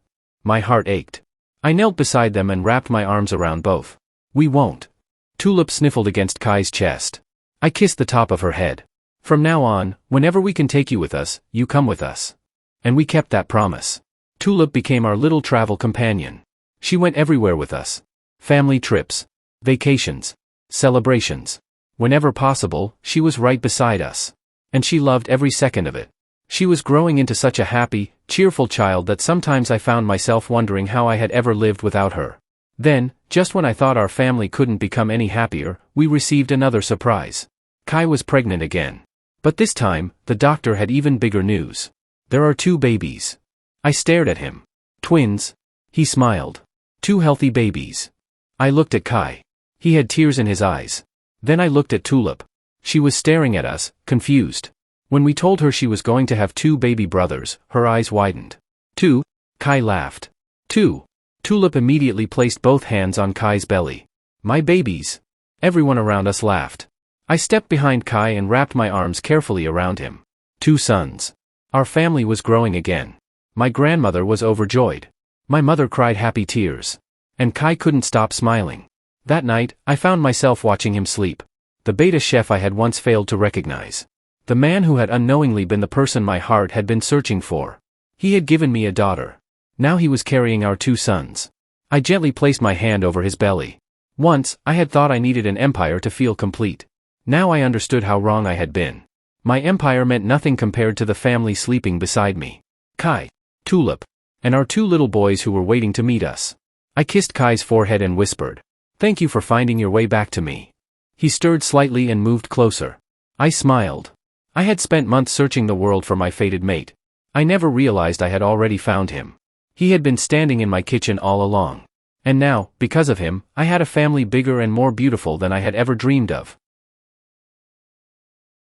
My heart ached. I knelt beside them and wrapped my arms around both. We won't. Tulip sniffled against Kai's chest. I kissed the top of her head. From now on, whenever we can take you with us, you come with us. And we kept that promise. Tulip became our little travel companion. She went everywhere with us. Family trips. Vacations. Celebrations. Whenever possible, she was right beside us. And she loved every second of it. She was growing into such a happy, cheerful child that sometimes I found myself wondering how I had ever lived without her. Then, just when I thought our family couldn't become any happier, we received another surprise. Kai was pregnant again. But this time, the doctor had even bigger news. There are 2 babies. I stared at him. Twins. He smiled. 2 healthy babies. I looked at Kai. He had tears in his eyes. Then I looked at Tulip. She was staring at us, confused. When we told her she was going to have 2 baby brothers, her eyes widened. 2? Kai laughed. 2? Tulip immediately placed both hands on Kai's belly. My babies. Everyone around us laughed. I stepped behind Kai and wrapped my arms carefully around him. 2 sons. Our family was growing again. My grandmother was overjoyed. My mother cried happy tears. And Kai couldn't stop smiling. That night, I found myself watching him sleep. The beta chef I had once failed to recognize. The man who had unknowingly been the person my heart had been searching for. He had given me a daughter. Now he was carrying our 2 sons. I gently placed my hand over his belly. Once, I had thought I needed an empire to feel complete. Now I understood how wrong I had been. My empire meant nothing compared to the family sleeping beside me. Kai, Tulip, and our 2 little boys who were waiting to meet us. I kissed Kai's forehead and whispered, "Thank you for finding your way back to me." He stirred slightly and moved closer. I smiled. I had spent months searching the world for my fated mate. I never realized I had already found him. He had been standing in my kitchen all along. And now, because of him, I had a family bigger and more beautiful than I had ever dreamed of.